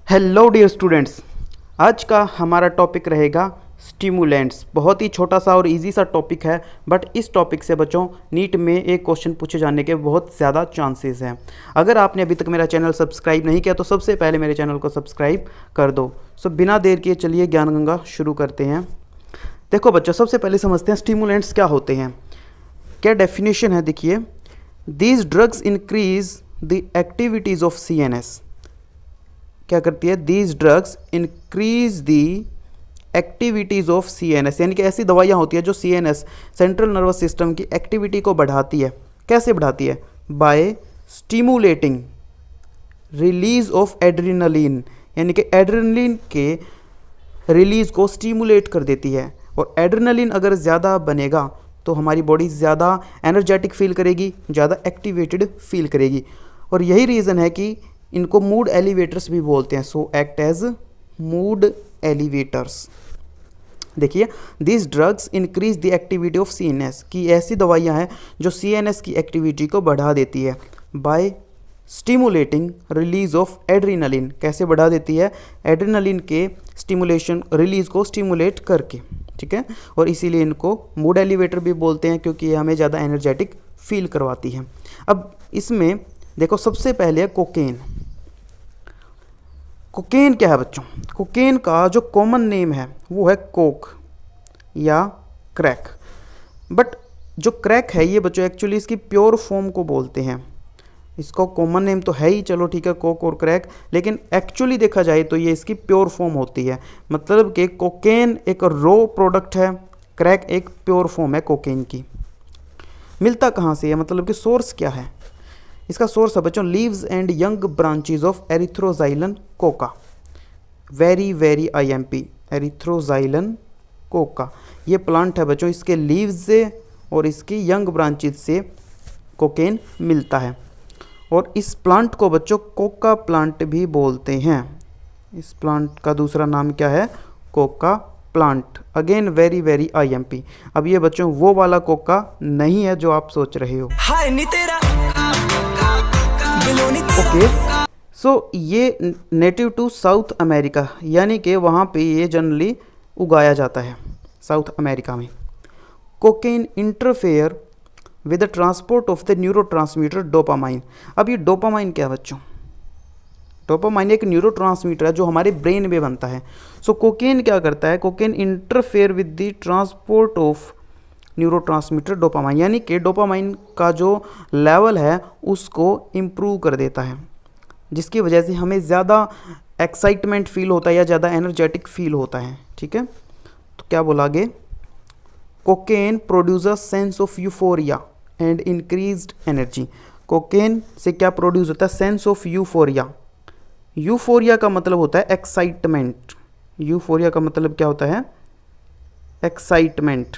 Hello dear students, आज का हमारा टॉपिक रहेगा स्टिमुलेंट्स। बहुत ही छोटा सा और इजी सा टॉपिक है, बट इस टॉपिक से बच्चों नीट में एक क्वेश्चन पूछे जाने के बहुत ज़्यादा चांसेस हैं। अगर आपने अभी तक मेरा चैनल सब्सक्राइब नहीं किया तो सबसे पहले मेरे चैनल को सब्सक्राइब कर दो। सो बिना देर किए चलिए ज्ञान गंगा शुरू करते हैं। देखो बच्चों, सबसे पहले समझते हैं स्टिमुलेंट्स क्या होते हैं, क्या डेफिनेशन है। देखिए, these drugs increase the activities of CNS। क्या करती है? These drugs increase the activities of CNS, यानी कि ऐसी दवाइयाँ होती है जो CNS सेंट्रल नर्वस सिस्टम की एक्टिविटी को बढ़ाती है। कैसे बढ़ाती है? By stimulating release of adrenaline, यानी कि एड्रेनलिन के रिलीज को स्टिमुलेट कर देती है। और एड्रेनलिन अगर ज़्यादा बनेगा तो हमारी बॉडी ज़्यादा एनर्जेटिक फील करेगी, ज़्यादा एक्टिवेटेड फील करेगी। और यही रीज़न है कि इनको मूड एलिवेटर्स भी बोलते हैं। सो एक्ट एज मूड एलिवेटर्स। देखिए, this drugs increase the activity of CNS, की ऐसी दवाइयाँ हैं जो CNS की एक्टिविटी को बढ़ा देती है by stimulating release of adrenaline. कैसे बढ़ा देती है? एड्रेनलिन के स्टिमुलेशन रिलीज को स्टिमुलेट करके, ठीक है। और इसीलिए इनको मूड एलिवेटर भी बोलते हैं, क्योंकि ये हमें ज़्यादा एनर्जेटिक फील करवाती है। अब इसमें देखो, सबसे पहले है कोकेन। कोकेन क्या है बच्चों? कोकेन का जो कॉमन नेम है वो है कोक या क्रैक। बट जो क्रैक है ये बच्चों एक्चुअली इसकी प्योर फॉर्म को बोलते हैं। इसका कॉमन नेम तो है ही, चलो ठीक है, कोक और क्रैक, लेकिन एक्चुअली देखा जाए तो ये इसकी प्योर फॉर्म होती है। मतलब कि कोकेन एक रॉ प्रोडक्ट है, क्रैक एक प्योर फॉर्म है कोकेन की। मिलता कहाँ से है, मतलब कि सोर्स क्या है? इसका सोर्स है बच्चों leaves and young branches of Erythroxylon coca. Very IMP, Erythroxylon coca ये प्लांट है बच्चों। इसके लीव्स से और इसकी यंग ब्रांचेज से कोकेन मिलता है। और इस प्लांट को बच्चों कोका प्लांट भी बोलते हैं। इस प्लांट का दूसरा नाम क्या है? Coca plant. Again very IMP। अब ये बच्चों वो वाला कोका नहीं है जो आप सोच रहे हो। ओके, सो ये नेटिव टू साउथ अमेरिका, यानी कि वहाँ पे ये जनरली उगाया जाता है साउथ अमेरिका में। Cocaine interfere with the transport of the neurotransmitter dopamine. अब ये डोपामाइन क्या है बच्चों? डोपामाइन एक न्यूरोट्रांसमीटर है जो हमारे ब्रेन में बनता है। सो कोकेन क्या करता है? Cocaine interfere with the transport of neurotransmitter dopamine, यानी कि डोपामाइन का जो लेवल है उसको इम्प्रूव कर देता है, जिसकी वजह से हमें ज़्यादा एक्साइटमेंट फील होता है या ज़्यादा एनर्जेटिक फील होता है, ठीक है। तो क्या बोला आगे? Cocaine produce sense of euphoria and increased energy. Cocaine से क्या प्रोड्यूस होता है? Sense of euphoria. यूफोरिया का मतलब होता है एक्साइटमेंट। यूफोरिया का मतलब क्या होता है? एक्साइटमेंट।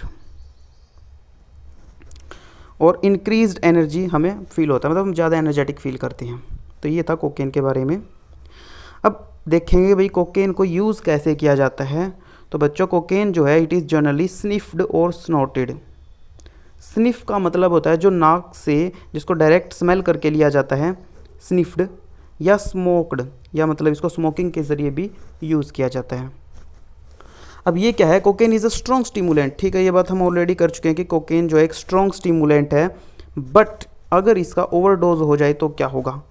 और इंक्रीज्ड एनर्जी हमें फील होता है, मतलब हम ज़्यादा एनर्जेटिक फील करते हैं। तो ये था कोकेन के बारे में। अब देखेंगे भाई कोकेन को यूज़ कैसे किया जाता है। तो बच्चों, कोकेन जो है इट इज़ जनरली स्निफ्ड और स्नोटेड। स्निफ का मतलब होता है जो नाक से, जिसको डायरेक्ट स्मेल करके लिया जाता है, स्निफ्ड, या स्मोक्ड, या मतलब इसको स्मोकिंग के ज़रिए भी यूज़ किया जाता है। अब ये क्या है? Cocaine is a strong stimulant. ठीक है, ये बात हम ऑलरेडी कर चुके हैं कि कोकेन जो है एक स्ट्रॉन्ग स्टिमुलेंट है। बट अगर इसका ओवरडोज हो जाए तो क्या होगा?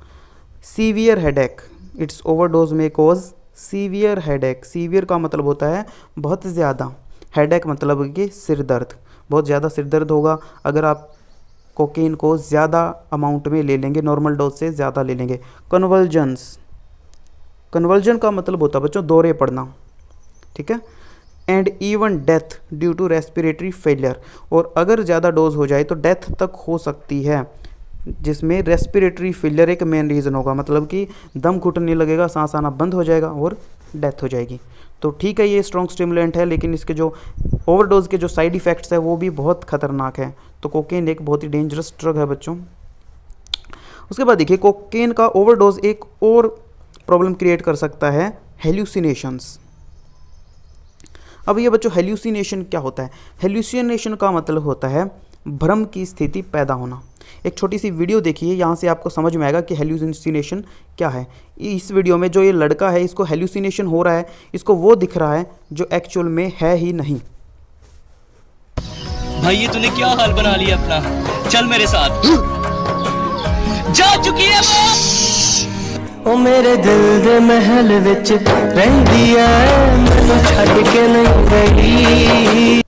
Severe headache. इट्स ओवरडोज में कॉज सीवियर हेडेक। सीवियर का मतलब होता है बहुत ज़्यादा, हेडेक मतलब कि सिर दर्द। बहुत ज़्यादा सिर दर्द होगा अगर आप कोकेन को ज़्यादा अमाउंट में ले लेंगे, नॉर्मल डोज से ज़्यादा ले लेंगे। कन्वर्जन्स। कन्वर्जन का मतलब होता है बच्चों दौरे पड़ना, ठीक है। And even death due to respiratory failure. और अगर ज़्यादा डोज हो जाए तो डेथ तक हो सकती है, जिसमें रेस्पिरेटरी फेलियर एक मेन रीज़न होगा, मतलब कि दम घुटने लगेगा, सांस आना बंद हो जाएगा और डेथ हो जाएगी। तो ठीक है, ये स्ट्रॉन्ग स्टिमुलेंट है, लेकिन इसके जो ओवरडोज के जो साइड इफ़ेक्ट्स है वो भी बहुत खतरनाक है। तो कोकेन एक बहुत ही डेंजरस ड्रग है बच्चों। उसके बाद देखिए, कोकेन का ओवरडोज एक और प्रॉब्लम क्रिएट कर सकता है, हेल्यूसिनेशंस। अब ये बच्चों हेल्यूसिनेशन क्या होता है? हेल्यूसिनेशन का मतलब होता है भ्रम की स्थिति पैदा होना। एक छोटी सी वीडियो देखिए, यहाँ से आपको समझ में आएगा कि हेल्यूसिनेशन क्या है। इस वीडियो में जो ये लड़का है इसको हेल्यूसिनेशन हो रहा है, इसको वो दिख रहा है जो एक्चुअल में है ही नहीं। भाई ये तूने क्या हाल बना लिया अपना, चल मेरे साथ। जा चुकी है वो। ओ मेरे दिल दे महल विच रहंदी है, मैनू छड्ड के नहीं गई।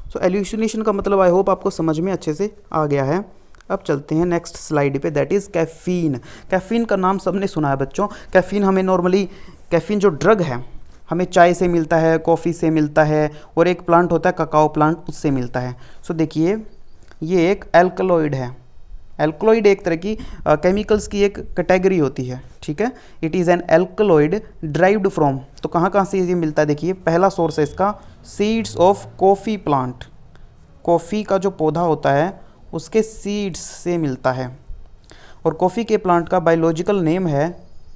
सो एल्यूसिनेशन का मतलब आई होप आपको समझ में अच्छे से आ गया है। अब चलते हैं नेक्स्ट स्लाइड पे, दैट इज़ कैफ़ीन। कैफ़ीन का नाम सबने सुना है बच्चों। कैफ़ीन हमें नॉर्मली, कैफ़ीन जो ड्रग है हमें चाय से मिलता है, कॉफ़ी से मिलता है, और एक प्लांट होता है ककाओ प्लांट, उससे मिलता है। सो देखिए ये एक एल्कलॉइड है। एल्कलॉइड एक तरह की केमिकल्स की एक कैटेगरी होती है, ठीक है। It is an alkaloid derived from, तो कहाँ कहाँ से ये मिलता है देखिए। पहला सोर्स है इसका seeds of coffee plant, coffee का जो पौधा होता है उसके सीड्स से मिलता है। और कॉफ़ी के प्लांट का बायोलॉजिकल नेम है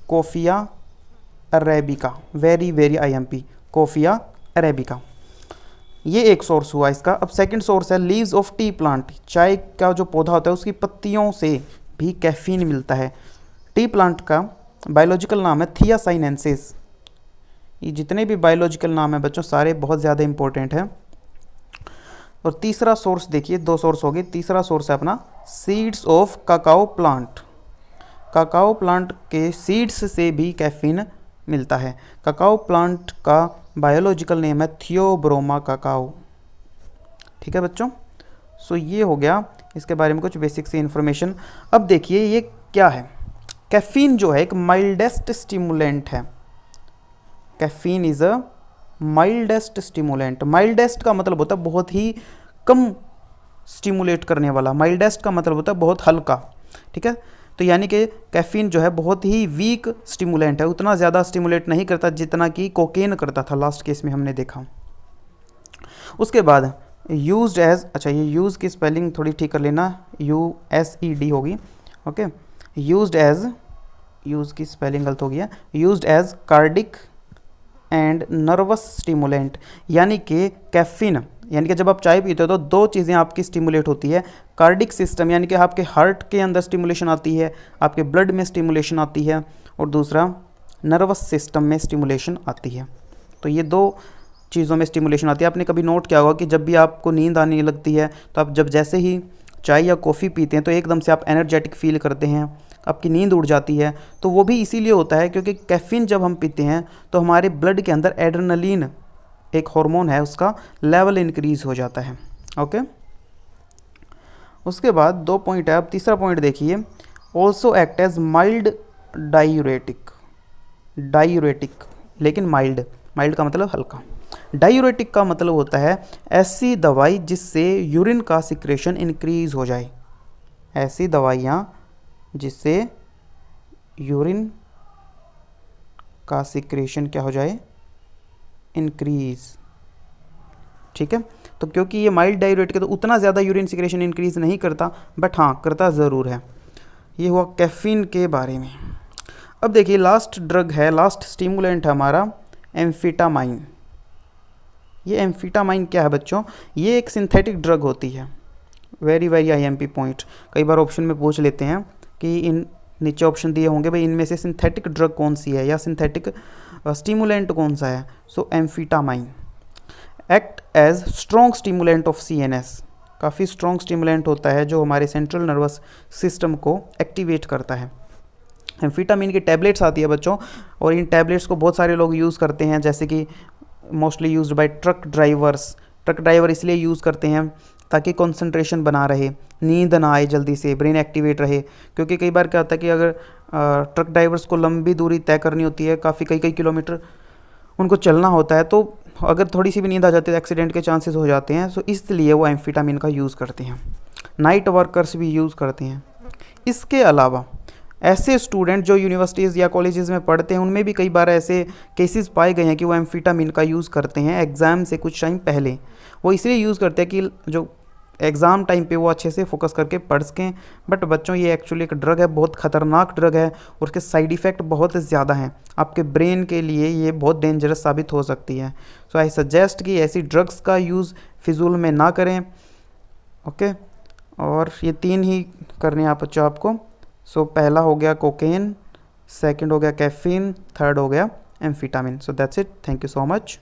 coffea arabica, very very IMP, coffea arabica. ये एक सोर्स हुआ इसका। अब सेकंड सोर्स है लीव्स ऑफ टी प्लांट, चाय का जो पौधा होता है उसकी पत्तियों से भी कैफीन मिलता है। टी प्लांट का बायोलॉजिकल नाम है थियासाइनेंसिस। ये जितने भी बायोलॉजिकल नाम है बच्चों सारे बहुत ज़्यादा इंपॉर्टेंट हैं। और तीसरा सोर्स देखिए, दो सोर्स हो गए, तीसरा सोर्स है अपना seeds of cacao plant. Cacao plant के सीड्स से भी कैफीन मिलता है। काकाओ प्लांट का बायोलॉजिकल नेम है थियोब्रोमा काकाओ, ठीक है बच्चों। सो ये हो गया इसके बारे में कुछ बेसिक सी इन्फॉर्मेशन। अब देखिए ये क्या है। कैफीन जो है एक माइल्डेस्ट स्टिमुलेंट है। Caffeine is a mildest stimulant. Mildest का मतलब होता है बहुत ही कम स्टिमुलेट करने वाला, माइल्डेस्ट का मतलब होता है बहुत हल्का, ठीक है। तो यानी कि कैफीन जो है बहुत ही वीक स्टिमुलेंट है, उतना ज़्यादा स्टिमुलेट नहीं करता जितना कि कोकेन करता था लास्ट केस में हमने देखा। उसके बाद यूज्ड एज, अच्छा ये यूज़ की स्पेलिंग थोड़ी ठीक कर लेना, USED होगी, ओके। यूज्ड एज, यूज़ की स्पेलिंग गलत हो गया, used as cardiac and nervous stimulant. यानी कि कैफीन, यानी कि जब आप चाय पीते हो तो दो चीज़ें आपकी स्टिमुलेट होती है। कार्डिक सिस्टम यानी कि आपके हार्ट के अंदर स्टिमुलेशन आती है, आपके ब्लड में स्टिमुलेशन आती है, और दूसरा नर्वस सिस्टम में स्टिमुलेशन आती है। तो ये दो चीज़ों में स्टिमुलेशन आती है। आपने कभी नोट किया होगा कि जब भी आपको नींद आने लगती है तो आप जब जैसे ही चाय या कॉफ़ी पीते हैं तो एकदम से आप एनर्जेटिक फील करते हैं, आपकी नींद उड़ जाती है। तो वो भी इसीलिए होता है क्योंकि कैफ़ीन जब हम पीते हैं तो हमारे ब्लड के अंदर एड्रेनलिन एक हार्मोन है उसका लेवल इंक्रीज हो जाता है, ओके। उसके बाद दो पॉइंट है। अब तीसरा पॉइंट देखिए, also act as mild diuretic. Diuretic लेकिन माइल्ड, माइल्ड का मतलब हल्का। डायूरेटिक का मतलब होता है ऐसी दवाई जिससे यूरिन का सिक्रेशन इंक्रीज हो जाए। ऐसी दवाइयाँ जिससे यूरिन का सिक्रेशन क्या हो जाए, इंक्रीज, ठीक है। तो क्योंकि ये माइल्ड डायूरेटिक है तो उतना ज़्यादा यूरिन सिक्रेशन इंक्रीज नहीं करता, बट हाँ करता ज़रूर है। ये हुआ कैफीन के बारे में। अब देखिए लास्ट ड्रग है, लास्ट स्टिमुलेंट है हमारा एम्फिटामाइन। ये एम्फिटामाइन क्या है बच्चों, ये एक सिंथेटिक ड्रग होती है। वेरी वेरी IMP पॉइंट, कई बार ऑप्शन में पूछ लेते हैं कि इन नीचे ऑप्शन दिए होंगे भाई इनमें से सिंथेटिक ड्रग कौन सी है या सिंथेटिक स्टिमुलेंट कौन सा है। So amphetamine act as strong stimulant of CNS। काफ़ी स्ट्रॉन्ग स्टिमुलेंट होता है जो हमारे सेंट्रल नर्वस सिस्टम को एक्टिवेट करता है। एम्फिटामिन की टैबलेट्स आती है बच्चों, और इन टैबलेट्स को बहुत सारे लोग यूज़ करते हैं, जैसे कि mostly used by truck drivers. Truck driver इसलिए यूज़ करते हैं ताकि कंसंट्रेशन बना रहे, नींद ना आए जल्दी से, ब्रेन एक्टिवेट रहे। क्योंकि कई बार क्या होता है कि अगर ट्रक ड्राइवर्स को लंबी दूरी तय करनी होती है, काफ़ी कई किलोमीटर उनको चलना होता है, तो अगर थोड़ी सी भी नींद आ जाती है तो एक्सीडेंट के चांसेस हो जाते हैं। सो इसलिए वो एम्फिटामिन का यूज़ करते हैं। नाइट वर्कर्स भी यूज़ करते हैं। इसके अलावा ऐसे स्टूडेंट जो यूनिवर्सिटीज़ या कॉलेजेस में पढ़ते हैं उनमें भी कई बार ऐसे केसेस पाए गए हैं कि वो एम्फिटामिन का यूज़ करते हैं एग्ज़ाम से कुछ टाइम पहले। वो इसलिए यूज़ करते हैं कि जो एग्ज़ाम टाइम पे वो अच्छे से फोकस करके पढ़ सकें। बट बच्चों ये एक्चुअली एक ड्रग है, बहुत ख़तरनाक ड्रग है, और उसके साइड इफ़ेक्ट बहुत ज़्यादा हैं। आपके ब्रेन के लिए ये बहुत डेंजरस साबित हो सकती है। सो आई सजेस्ट कि ऐसी ड्रग्स का यूज़ फिजूल में ना करें, ओके। और ये 3 ही करने हैं आप बच्चों आपको। सो पहला हो गया कोकेन, सेकंड हो गया कैफीन, थर्ड हो गया amphetamine. So that's it, thank you so much.